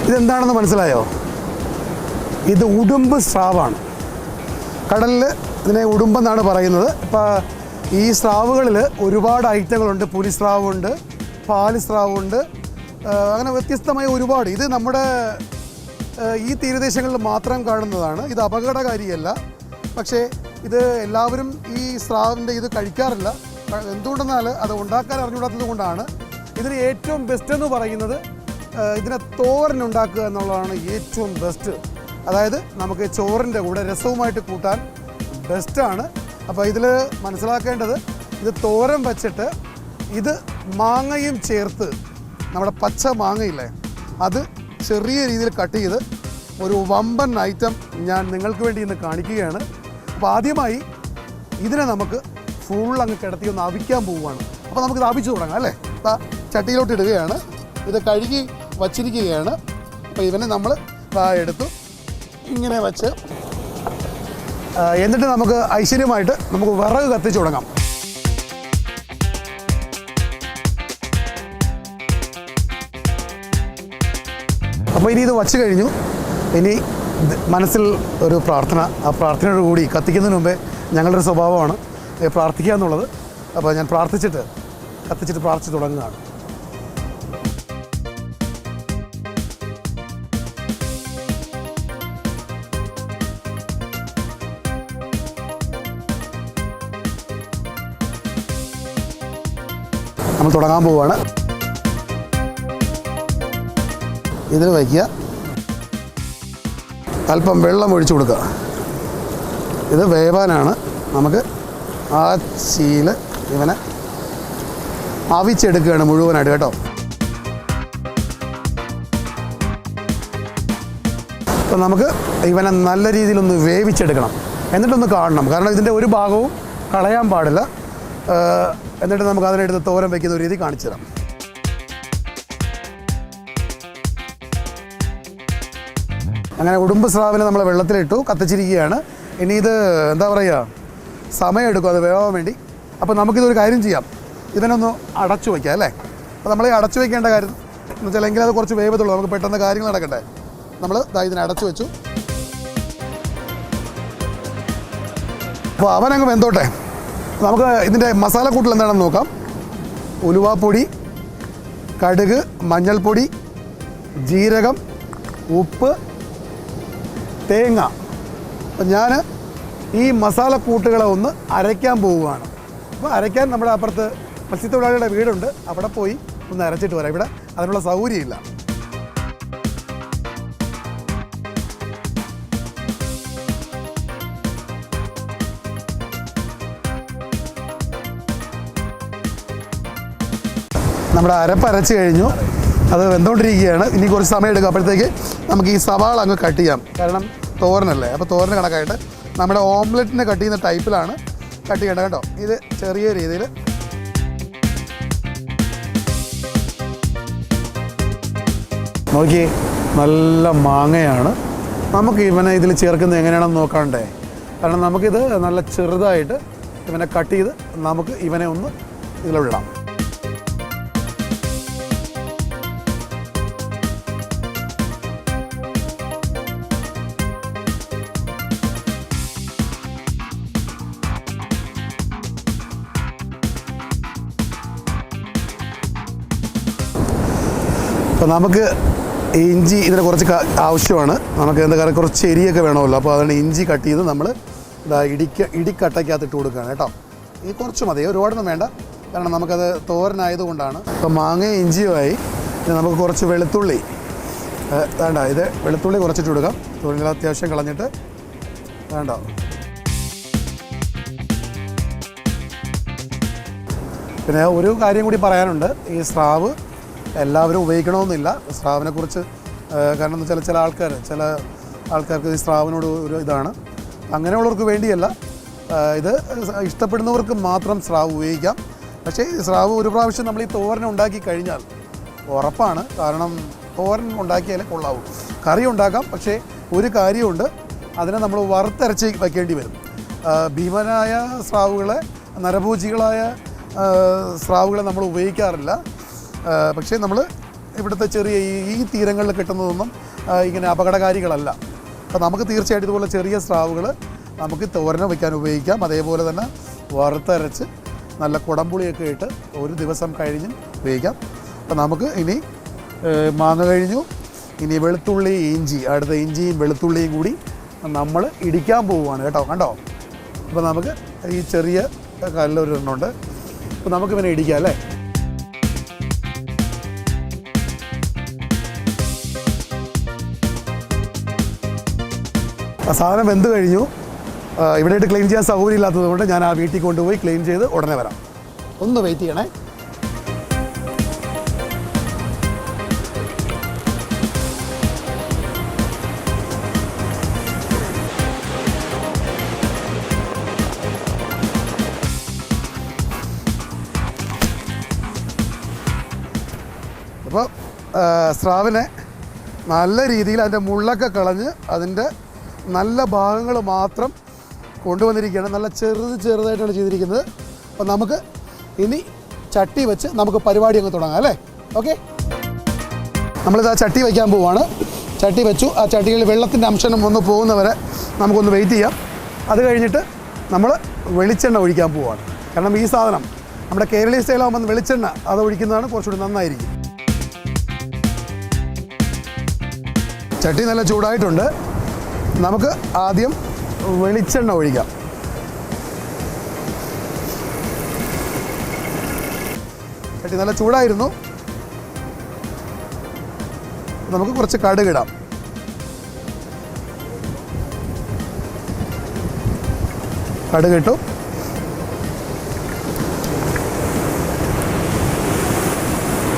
ഇതെന്താണെന്ന് മനസ്സിലായോ? ഇത് ഉടുമ്പ് സ്രാവാണ്. കടലിൽ ഇതിനെ ഉടുമ്പെന്നാണ് പറയുന്നത്. ഇപ്പോൾ ഈ സ്രാവുകളിൽ ഒരുപാട് ഐറ്റങ്ങളുണ്ട്. പുലിസ്രാവുണ്ട്, പാലിസ്രാവുണ്ട്, അങ്ങനെ വ്യത്യസ്തമായ ഒരുപാട്. ഇത് നമ്മുടെ ഈ തീരദേശങ്ങളിൽ മാത്രം കാണുന്നതാണ്. ഇത് അപകടകാരിയല്ല. പക്ഷേ ഇത് എല്ലാവരും ഈ സ്രാവിൻ്റെ ഇത് കഴിക്കാറില്ല. എന്തുകൊണ്ടെന്നാൽ അത് ഉണ്ടാക്കാൻ അറിഞ്ഞുകൂടാത്തത് കൊണ്ടാണ്. ഇതിന് ഏറ്റവും ബെസ്റ്റ് എന്ന് പറയുന്നത് ഇതിനെ തോരൻ ഉണ്ടാക്കുക എന്നുള്ളതാണ് ഏറ്റവും ബെസ്റ്റ്. അതായത് നമുക്ക് ചോറിൻ്റെ കൂടെ രസവുമായിട്ട് കൂട്ടാൻ ബെസ്റ്റാണ്. അപ്പോൾ ഇതിൽ മനസ്സിലാക്കേണ്ടത്, ഇത് തോരൻ വച്ചിട്ട് ഇത് മാങ്ങയും ചേർത്ത്, നമ്മുടെ പച്ച മാങ്ങയില്ലേ, അത് ചെറിയ രീതിയിൽ കട്ട് ചെയ്ത് ഒരു വമ്പൻ ഐറ്റം ഞാൻ നിങ്ങൾക്ക് വേണ്ടി ഇന്ന് കാണിക്കുകയാണ്. അപ്പോൾ ആദ്യമായി ഇതിനെ നമുക്ക് ഫുൾ അങ്ങ് കിടത്തി ഒന്ന് അവിക്കാൻ പോവുകയാണ്. അപ്പോൾ നമുക്കിത് അവിച്ചു തുടങ്ങാം അല്ലേ? ചട്ടിയിലോട്ട് ഇടുകയാണ്. ഇത് കഴുകി വച്ചിരിക്കുകയാണ്. അപ്പോൾ ഇവനെ നമ്മൾ എടുത്തു ഇങ്ങനെ വച്ച്, എന്നിട്ട് നമുക്ക് ഐശ്വര്യമായിട്ട് നമുക്ക് വിറക് കത്തിച്ച് തുടങ്ങാം. അപ്പോൾ ഇനി ഇത് വച്ച് കഴിഞ്ഞു. ഇനി മനസ്സിൽ ഒരു പ്രാർത്ഥന. ആ പ്രാർത്ഥനയോട് കൂടി കത്തിക്കുന്നതിന് മുമ്പേ ഞങ്ങളുടെ ഒരു സ്വഭാവമാണ് പ്രാർത്ഥിക്കുക എന്നുള്ളത്. അപ്പോൾ ഞാൻ കത്തിച്ചിട്ട് പ്രാർത്ഥിച്ച് തുടങ്ങുകയാണ്. നമ്മൾ തുടങ്ങാൻ പോവുകയാണ്. ഇതിൽ വയ്ക്കുക, അല്പം വെള്ളം ഒഴിച്ചു കൊടുക്കുക. ഇത് വേവാനാണ്. നമുക്ക് ആ ചീല് ഇവനെ അവിച്ചെടുക്കുകയാണ് മുഴുവനായിട്ട് കേട്ടോ. അപ്പോൾ നമുക്ക് ഇവനെ നല്ല രീതിയിലൊന്ന് വേവിച്ചെടുക്കണം. എന്നിട്ടൊന്ന് കാണണം, കാരണം ഇതിൻ്റെ ഒരു ഭാഗവും കളയാൻ പാടില്ല. എന്നിട്ട് നമുക്ക് അതിനെടുത്ത് തോരൻ വയ്ക്കുന്ന ഒരു രീതി കാണിച്ചു തരാം. അങ്ങനെ ഉടുമ്പ് സ്രാവിനെ നമ്മൾ വെള്ളത്തിലിട്ടു, കത്തിച്ചിരിക്കുകയാണ്. ഇനി ഇത് എന്താ പറയുക, സമയമെടുക്കും അത് വേവാൻ വേണ്ടി. അപ്പോൾ നമുക്കിതൊരു കാര്യം ചെയ്യാം, ഇതിനൊന്ന് അടച്ചു വയ്ക്കാം അല്ലേ? അപ്പോൾ നമ്മൾ ഈ അടച്ചു വയ്ക്കേണ്ട കാര്യം എന്ന് വെച്ചാൽ എങ്കിൽ അത് കുറച്ച് വേവത്തുള്ളൂ, നമുക്ക് പെട്ടെന്ന് കാര്യങ്ങൾ നടക്കട്ടെ. നമ്മൾ ഇതിനെ അടച്ചു വെച്ചു. അപ്പോൾ അവനങ്ങ് വെന്തോട്ടെ. നമുക്ക് ഇതിൻ്റെ മസാലക്കൂട്ടിൽ എന്താണെന്ന് നോക്കാം. ഉലുവാപ്പൊടി, കടുക്, മഞ്ഞൾപ്പൊടി, ജീരകം, ഉപ്പ്, തേങ്ങ. അപ്പം ഞാൻ ഈ മസാലക്കൂട്ടുകളെ ഒന്ന് അരയ്ക്കാൻ പോവുകയാണ്. അപ്പോൾ അരയ്ക്കാൻ നമ്മുടെ അപ്പുറത്ത് മത്സ്യത്തൊഴിലാളിയുടെ വീടുണ്ട്, അവിടെ പോയി ഒന്ന് അരച്ചിട്ട് വരാം. ഇവിടെ അതിനുള്ള സൗകര്യമില്ല. നമ്മുടെ അരപ്പരച്ച് കഴിഞ്ഞു, അത് വെന്തുകൊണ്ടിരിക്കുകയാണ്. ഇനി കുറച്ച് സമയം എടുക്കും. അപ്പോഴത്തേക്ക് നമുക്ക് ഈ സവാള അങ്ങ് കട്ട് ചെയ്യാം, കാരണം തോരനല്ലേ. അപ്പോൾ തോരന് കണക്കായിട്ട് നമ്മുടെ ഓംലെറ്റിനെ കട്ട് ചെയ്യുന്ന ടൈപ്പിലാണ് കട്ട് ചെയ്യേണ്ടത് കേട്ടോ. ഇത് ചെറിയ രീതിയിൽ നോക്കി, നല്ല മാങ്ങയാണ്. നമുക്ക് ഇവനെ ഇതിൽ ചേർക്കുന്നത് എങ്ങനെയാണെന്ന് നോക്കാണ്ടേ, കാരണം നമുക്കിത് നല്ല ചെറുതായിട്ട് ഇവനെ കട്ട് ചെയ്ത് നമുക്ക് ഇവനെ ഒന്ന് ഇതിലിടാം. അപ്പോൾ നമുക്ക് ഇഞ്ചി ഇതിന് കുറച്ച് ആവശ്യമാണ്. നമുക്ക് എന്താ പറയുക, കുറച്ച് എരിയൊക്കെ വേണമല്ലോ. അപ്പോൾ അതുകൊണ്ട് ഇഞ്ചി കട്ട് ചെയ്ത് നമ്മൾ ഇടിക്കട്ടയ്ക്കകത്ത് ഇട്ട് കൊടുക്കുകയാണ് കേട്ടോ. ഈ കുറച്ച് മതി, ഒരുപാടൊന്നും വേണ്ട, കാരണം നമുക്കത് തോരനായതുകൊണ്ടാണ്. അപ്പോൾ മാങ്ങയും ഇഞ്ചിയുമായി നമുക്ക് കുറച്ച് വെളുത്തുള്ളി വേണ്ട, ഇത് വെളുത്തുള്ളി കുറച്ചിട്ട് കൊടുക്കാം. തൊഴിൽ അത്യാവശ്യം കളഞ്ഞിട്ട് വേണ്ട. പിന്നെ ഒരു കാര്യം കൂടി പറയാനുണ്ട്. ഈ സ്രാവ് എല്ലാവരും ഉപയോഗിക്കണമെന്നില്ല സ്രാവിനെക്കുറിച്ച്. കാരണം എന്ന് വെച്ചാൽ ചില ആൾക്കാർക്ക് ഈ സ്രാവിനോട് ഒരു ഇതാണ്. അങ്ങനെയുള്ളവർക്ക് വേണ്ടിയല്ല, ഇത് ഇഷ്ടപ്പെടുന്നവർക്ക് മാത്രം സ്രാവ് ഉപയോഗിക്കാം. പക്ഷേ ഈ സ്രാവ് ഒരു പ്രാവശ്യം നമ്മൾ ഈ തോരൻ ഉണ്ടാക്കി കഴിഞ്ഞാൽ ഉറപ്പാണ്, കാരണം തോരൻ ഉണ്ടാക്കിയാലേ കൊള്ളാവും. കറി ഉണ്ടാക്കാം, പക്ഷേ ഒരു കാര്യമുണ്ട്, അതിനെ നമ്മൾ വറുത്തരച്ച് വയ്ക്കേണ്ടി വരും. ഭീമനായ സ്രാവുകളെ, നരഭോജികളായ സ്രാവുകളെ നമ്മൾ ഉപയോഗിക്കാറില്ല. പക്ഷേ നമ്മൾ ഇവിടുത്തെ ചെറിയ ഈ തീരങ്ങളിൽ കിട്ടുന്നതൊന്നും ഇങ്ങനെ അപകടകാരികളല്ല. അപ്പോൾ നമുക്ക് തീർച്ചയായിട്ടും ഇതുപോലെ ചെറിയ സ്രാവുകൾ നമുക്ക് തോരന് വയ്ക്കാൻ ഉപയോഗിക്കാം. അതേപോലെ തന്നെ വറുത്തരച്ച് നല്ല കുടംപുളിയൊക്കെ ഇട്ട് ഒരു ദിവസം കഴിഞ്ഞ് ഉപയോഗിക്കാം. അപ്പോൾ നമുക്ക് ഇനി മാങ്ങ കഴിഞ്ഞു, ഇനി വെളുത്തുള്ളി ഇഞ്ചി, അടുത്ത ഇഞ്ചിയും വെളുത്തുള്ളിയും കൂടി നമ്മൾ ഇടിക്കാൻ പോവുകയാണ് കേട്ടോ. കണ്ടോ? അപ്പോൾ നമുക്ക് ഈ ചെറിയ കല്ലൊരെണ്ണമുണ്ട്. അപ്പോൾ നമുക്ക് ഇവനെ ഇടിക്കാം അല്ലേ. ആ സാധനം വെന്ത് കഴിഞ്ഞു. ഇവിടെയായിട്ട് ക്ലീൻ ചെയ്യാൻ സൗകര്യം ഇല്ലാത്തത് കൊണ്ട് ഞാൻ ആ വീട്ടിൽ കൊണ്ടുപോയി ക്ലീൻ ചെയ്ത് ഉടനെ വരാം. ഒന്ന് വെയിറ്റ് ചെയ്യണേ. അപ്പോൾ സ്രാവിനെ നല്ല രീതിയിൽ അതിൻ്റെ മുള്ളൊക്കെ കളഞ്ഞ് അതിൻ്റെ നല്ല ഭാഗങ്ങൾ മാത്രം കൊണ്ടുവന്നിരിക്കുകയാണ്. നല്ല ചെറുതായിട്ടാണ് ചെയ്തിരിക്കുന്നത്. അപ്പോൾ നമുക്ക് ഇനി ചട്ടി വെച്ച് നമുക്ക് പരിപാടി അങ്ങ് തുടങ്ങാം അല്ലേ. ഓക്കെ, നമ്മളിത് ആ ചട്ടി വയ്ക്കാൻ പോവുകയാണ്. ചട്ടി വെച്ചു. ആ ചട്ടിയിൽ വെള്ളത്തിൻ്റെ അംശം ഒന്ന് പോകുന്നവരെ നമുക്കൊന്ന് വെയിറ്റ് ചെയ്യാം. അത് കഴിഞ്ഞിട്ട് നമ്മൾ വെളിച്ചെണ്ണ ഒഴിക്കാൻ പോവുകയാണ്. കാരണം ഈ സാധനം നമ്മുടെ കേരളീയ സ്റ്റൈലാകുമ്പോൾ വെളിച്ചെണ്ണ അത് ഒഴിക്കുന്നതാണ് കുറച്ചുകൂടി നന്നായിരിക്കും. ചട്ടി നല്ല ചൂടായിട്ടുണ്ട്. നമുക്ക് ആദ്യം വെളിച്ചെണ്ണ ഒഴിക്കാം. ചട്ടി നല്ല ചൂടായിരുന്നു. നമുക്ക് കുറച്ച് കടുകിടാം. കടുകിട്ടു.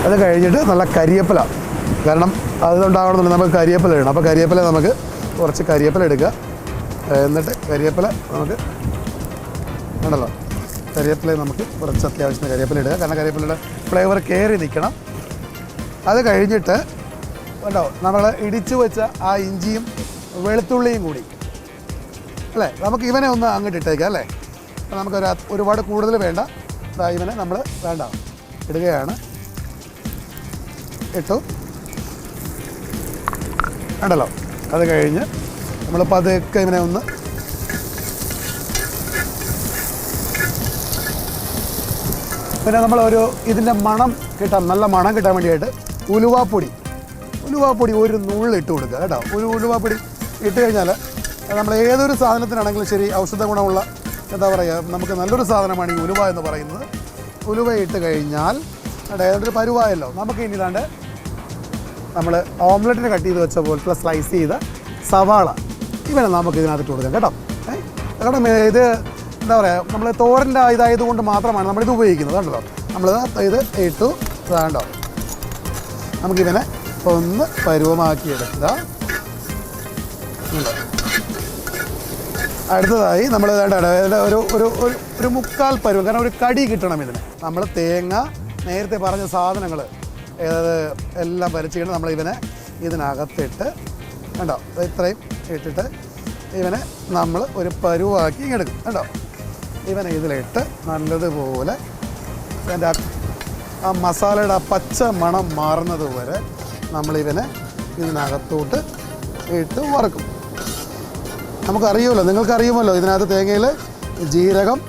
അത് കഴിഞ്ഞിട്ട് നല്ല കരിയേപ്പില, കാരണം അതുകൊണ്ടാവണമെന്നില്ല, നമുക്ക് കരിയേപ്പില ഇടണം. അപ്പോൾ കരിയേപ്പില നമുക്ക് കുറച്ച് കരിയേപ്പില എടുക്കുക. എന്നിട്ട് കരിയേപ്പില നമുക്ക് ഉണ്ടല്ലോ, കരിവേപ്പില നമുക്ക് കുറച്ച് അത്യാവശ്യം കരിവേപ്പില ഇടുക. കാരണം കരിവേപ്പിലയുടെ ഫ്ലേവർ കയറി നിൽക്കണം. അത് കഴിഞ്ഞിട്ട് കണ്ടോ നമ്മൾ ഇടിച്ചു വെച്ച ആ ഇഞ്ചിയും വെളുത്തുള്ളിയും കൂടി അല്ലേ, നമുക്ക് ഇവനെ ഒന്ന് അങ്ങോട്ട് ഇട്ടേക്കാം അല്ലേ. അപ്പോൾ നമുക്കൊരു ഒരുപാട് കൂടുതൽ വേണ്ട. ഇവനെ നമ്മൾ വേണ്ട ഇടുകയാണ്. ഇട്ടു ഉണ്ടല്ലോ. അത് കഴിഞ്ഞ് നമ്മൾ പതുക്കെ ഇവനെ ഒന്ന് പിന്നെ നമ്മളൊരു ഇതിൻ്റെ മണം കിട്ടാൻ, നല്ല മണം കിട്ടാൻ വേണ്ടിയിട്ട് ഉലുവാപ്പൊടി ഒരു നുള്ളിട്ട് കൊടുക്കുക കേട്ടോ. ഉലുവാപ്പൊടി ഇട്ട് കഴിഞ്ഞാൽ നമ്മൾ ഏതൊരു സാധനത്തിനാണെങ്കിലും ശരി, ഔഷധ ഗുണമുള്ള എന്താ പറയുക, നമുക്ക് നല്ലൊരു സാധനമാണ് ഈ ഉലുവ എന്ന് പറയുന്നത്. ഉലുവ ഇട്ട് കഴിഞ്ഞാൽ ഏതൊരു പരുവായല്ലോ. നമുക്ക് ഇനി ഇതാണ്ട് നമ്മൾ ഓംലെറ്റിന് കട്ട് ചെയ്ത് വെച്ച പോലത്തെ സ്ലൈസ് ചെയ്ത സവാള ഇവനെ നമുക്ക് ഇതിനകത്ത് കൊടുക്കാം കേട്ടോ. കാരണം ഇത് എന്താ പറയുക, നമ്മൾ തോരൻ്റെ ഇതായതുകൊണ്ട് മാത്രമാണ് നമ്മളിത് ഉപയോഗിക്കുന്നത്. കണ്ടല്ലോ, നമ്മൾ ഇത് ഇട്ടു വേണ്ടോ. നമുക്കിവനെ ഒന്ന് പരുവമാക്കിയെടുക്കുക. അടുത്തതായി നമ്മൾ ഒരു മുക്കാൽ പരുവം, കാരണം ഒരു കടി കിട്ടണം ഇതിന്. നമ്മൾ തേങ്ങ, നേരത്തെ പറഞ്ഞ സാധനങ്ങൾ എല്ലാം വരച്ചിട്ട് നമ്മൾ ഇവനെ ഇതിനകത്തിട്ട് കണ്ടോ, ഇത്രയും ഇട്ടിട്ട് ഇവനെ നമ്മൾ ഒരു പരുവാക്കി എടുക്കും കേട്ടോ. ഇവനെ ഇതിലിട്ട് നല്ലതുപോലെ അതിൻ്റെ ആ മസാലയുടെ ആ പച്ച മണം മാറുന്നത് വരെ നമ്മളിവനെ ഇതിനകത്തോട്ട് ഇട്ട് വറക്കും. നമുക്കറിയുമല്ലോ, നിങ്ങൾക്കറിയുമല്ലോ, ഇതിനകത്ത് തേങ്ങയിൽ ജീരകം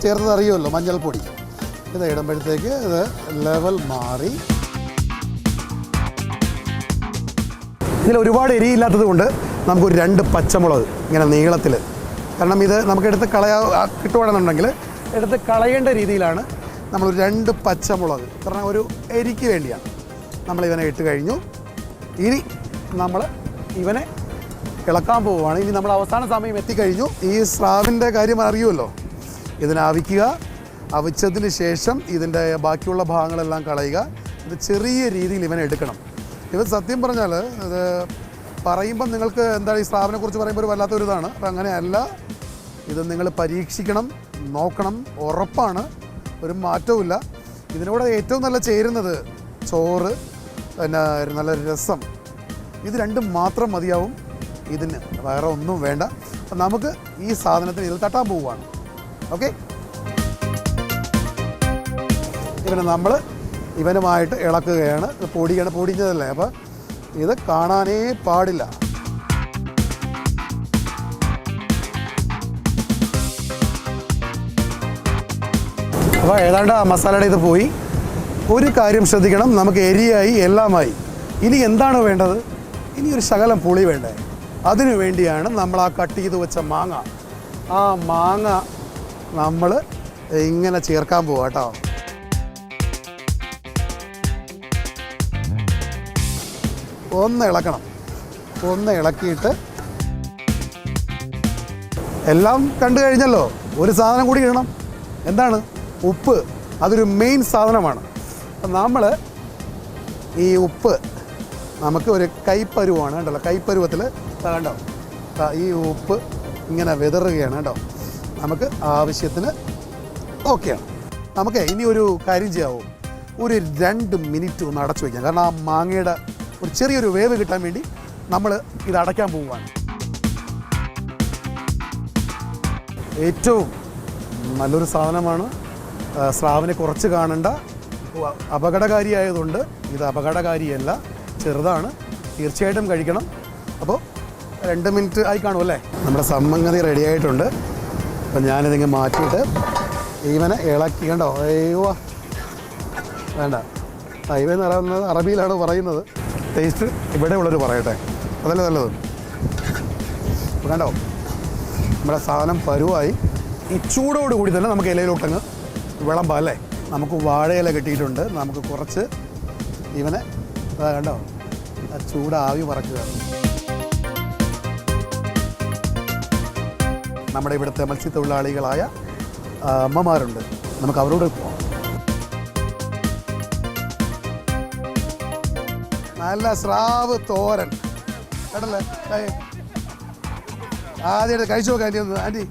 ചേർത്തത് അറിയുമല്ലോ, മഞ്ഞൾപ്പൊടി. ഇത് ഇടുമ്പോഴത്തേക്ക് ഇത് ലെവൽ മാറി. ഇതിൽ ഒരുപാട് എരിയില്ലാത്തത് കൊണ്ട് നമുക്കൊരു 2 പച്ചമുളക് ഇങ്ങനെ നീളത്തിൽ, കാരണം ഇത് നമുക്ക് എടുത്ത് കിട്ടുവാണെന്നുണ്ടെങ്കിൽ എടുത്ത് കളയേണ്ട രീതിയിലാണ് നമ്മളൊരു 2 പച്ചമുളക്, കാരണം ഒരു എരിക്ക് വേണ്ടിയാണ് നമ്മളിവനെ ഇട്ട് കഴിഞ്ഞു. ഇനി നമ്മൾ ഇവനെ ഇളക്കാൻ പോവുകയാണ്. ഇനി നമ്മൾ അവസാന സമയം എത്തിക്കഴിഞ്ഞു. ഈ സ്രാവിൻ്റെ കാര്യം അറിയുമല്ലോ, ഇതിനെ അവിക്കുക. അവിച്ചതിന് ശേഷം ഇതിൻ്റെ ബാക്കിയുള്ള ഭാഗങ്ങളെല്ലാം കളയുക. ഇത് ചെറിയ രീതിയിൽ ഇവനെ എടുക്കണം. ഇവൻ സത്യം പറഞ്ഞാൽ ഇത് പറയുമ്പം നിങ്ങൾക്ക് എന്താണ് ഈ സ്രാവിനെ കുറിച്ച് പറയുമ്പോൾ ഒരു വല്ലാത്തൊരിതാണ്. അപ്പം അങ്ങനെയല്ല, ഇത് നിങ്ങൾ പരീക്ഷിക്കണം, നോക്കണം, ഉറപ്പാണ്, ഒരു മാറ്റവുമില്ല. ഇതിനോട് ഏറ്റവും നല്ല ചേരുന്നത് ചോറ്, പിന്നെ നല്ല രസം, ഇത് രണ്ടും മാത്രം മതിയാവും ഇതിന്, വേറെ ഒന്നും വേണ്ട. അപ്പം നമുക്ക് ഈ സാധനത്തിന് ഇതിൽ തട്ടാൻ പോവുകയാണ്. ഓക്കെ, ഇവനെ നമ്മൾ ഇവനുമായിട്ട് ഇളക്കുകയാണ്. ഇത് പൊടിഞ്ഞതല്ലേ, അപ്പോൾ ഇത് കാണാനേ പാടില്ല. അപ്പോൾ ഏതാണ്ട് ആ മസാലയുടെ ഇത് പോയി. ഒരു കാര്യം ശ്രദ്ധിക്കണം, നമുക്ക് എരിയായി എല്ലാമായി. ഇനി എന്താണ് വേണ്ടത്? ഇനി ഒരു ശകലം പുളി വേണ്ടേ? അതിനു വേണ്ടിയാണ് നമ്മൾ ആ കട്ട് ചെയ്ത് വെച്ച മാങ്ങ, ആ മാങ്ങ നമ്മൾ ഇങ്ങനെ ചേർക്കാൻ പോവാ കേട്ടോ. ഒന്ന് ഇളക്കണം. ഒന്ന് ഇളക്കിയിട്ട് എല്ലാം കണ്ടു കഴിഞ്ഞല്ലോ. ഒരു സാധനം കൂടി ഇടണം. എന്താണ്? ഉപ്പ്. അതൊരു മെയിൻ സാധനമാണ്. അപ്പം നമ്മൾ ഈ ഉപ്പ് നമുക്ക് ഒരു കൈപ്പരുവാണ് കണ്ടല്ലോ. കൈപ്പരുവത്തിൽ കണ്ടോ, ഈ ഉപ്പ് ഇങ്ങനെ വിതറുകയാണ് കേട്ടോ. നമുക്ക് ആവശ്യത്തിന് ഓക്കെയാണ്. നമുക്ക് ഇനി ഒരു കാര്യം ചെയ്യാവോ, ഒരു 2 മിനിറ്റ് ഒന്ന് അടച്ചു വയ്ക്കാം. കാരണം ആ മാങ്ങയുടെ ഒരു ചെറിയൊരു വേവ് കിട്ടാൻ വേണ്ടി നമ്മൾ ഇത് അടയ്ക്കാൻ പോവുകയാണ്. ഏറ്റവും നല്ലൊരു സാധനമാണ്. സ്രാവിനെ കുറച്ച് കാണണ്ട. അപകടകാരിയായതുകൊണ്ട് ഇത് അപകടകാരിയല്ല, ചെറുതാണ്. തീർച്ചയായിട്ടും കഴിക്കണം. അപ്പോൾ 2 മിനിറ്റ് ആയി കാണും അല്ലേ? നമ്മുടെ സംഗതി റെഡി ആയിട്ടുണ്ട്. അപ്പം ഞാനിതിങ്ങനെ മാറ്റിയിട്ട് ഇവനെ ഇളക്കി. കണ്ടോ? അയ്യോ വേണ്ട, ഇവന്ന് പറയുന്നത് അറബിയിലാണ് പറയുന്നത്. ടേസ്റ്റ് ഇവിടെ ഉള്ളൊരു പറയട്ടെ, അതല്ലേ നല്ലത്. കണ്ടോ, നമ്മുടെ സാധനം പരുവായി. ഈ ചൂടോടുകൂടി തന്നെ നമുക്ക് ഇലയിലോട്ടങ്ങ് വിളമ്പാം അല്ലേ? നമുക്ക് വാഴയില കിട്ടിയിട്ടുണ്ട്. നമുക്ക് കുറച്ച് ഇവനെ കണ്ടോ, ആ ചൂടാവി പറക്കുക. നമ്മുടെ ഇവിടുത്തെ മത്സ്യത്തൊഴിലാളികളായ അമ്മമാരുണ്ട്, നമുക്ക് അവരോട് പോകാം. നല്ല സ്രാവ് തോരൻ കേട്ടല്ലേ? ആദ്യമായിട്ട് കഴിച്ചു നോക്കാം ആൻറ്റി. ഒന്ന് ആൻറ്റി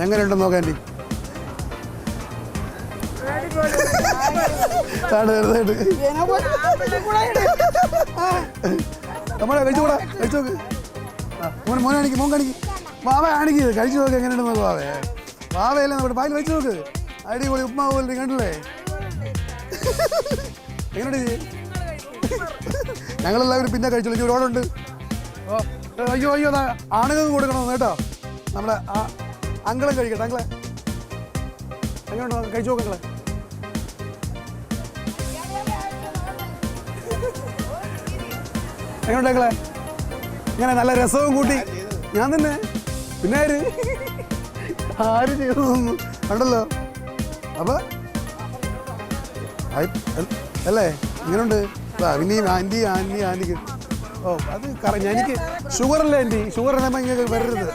എങ്ങനെയുണ്ടെന്ന് നോക്കാം ആൻറ്റി. നമ്മളെ കഴിച്ചുകൂടാ, കഴിച്ചു നോക്ക്. മോൻ കാണിക്ക്, മോൻ കാണിക്ക്, വാവ കാണിക്ക്, കഴിച്ചു നോക്ക് എങ്ങനെയുണ്ടെന്ന് നോക്ക്. വാവയല്ലേ നമ്മുടെ പായിൽ കഴിച്ചു നോക്ക്. അടിപൊളി ഉപ്മാവ് പോലെ കണ്ടില്ലേ? എങ്ങനെയുണ്ട്? ഞങ്ങളെല്ലാവരും പിന്നെ കഴിച്ചോളൂ. ഒരുപാടുണ്ട്. അയ്യോ അയ്യോ, ആണുങ്ങൾക്ക് കൊടുക്കണം കേട്ടോ. നമ്മളെ ആ അങ്കളും കഴിക്കട്ടെ. അങ്കളെ എങ്ങനെയുണ്ടോ? കഴിച്ചു നോക്കങ്ങളെ. എങ്ങനെയുണ്ട് അങ്കളെ? ഇങ്ങനെ നല്ല രസവും കൂട്ടി ഞാൻ തന്നെ. പിന്നെ ആര് ചെയ്തു കണ്ടല്ലോ. അപ്പോൾ അല്ലേ ഇങ്ങനെയുണ്ട്. പിന്നെയും ആൻറ്റിക്ക് അത് എനിക്ക് ഷുഗറല്ലേ ആൻറ്റി? ഷുഗർ ഇങ്ങനെ വരരുത്.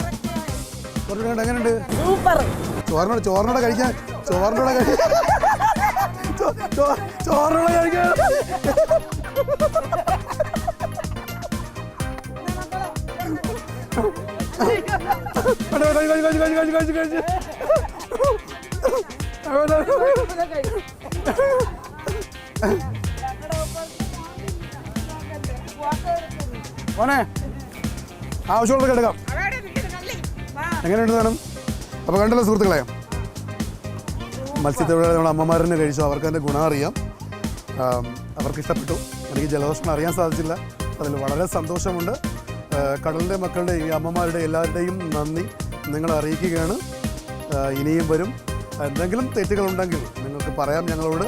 കുറച്ചുകൂടെ എങ്ങനെയുണ്ട്? ചോറിനോടെ കഴിക്കാൻ ചോറിനോടെ കഴിക്കാൻ മോനെ ആവശ്യമുള്ളത് എടുക്കാം. എങ്ങനെയുണ്ട് വേണം? അപ്പോൾ കണ്ടല്ലോ സുഹൃത്തുക്കളെ, മത്സ്യത്തൊഴിലാളി നമ്മുടെ അമ്മമാരെന്നെ കഴിച്ചു. അവർക്ക് അതിൻ്റെ ഗുണം അറിയാം. അവർക്ക് ഇഷ്ടപ്പെട്ടു. എനിക്ക് ജലദോഷം അറിയാൻ സാധിച്ചില്ല. അതിൽ വളരെ സന്തോഷമുണ്ട്. കടലിൻ്റെ മക്കളുടെ ഈ അമ്മമാരുടെ എല്ലാവരുടെയും നന്ദി നിങ്ങളെ അറിയിക്കുകയാണ്. ഇനിയും വരും. എന്തെങ്കിലും തെറ്റുകളുണ്ടെങ്കിൽ നിങ്ങൾക്ക് പറയാം ഞങ്ങളോട്.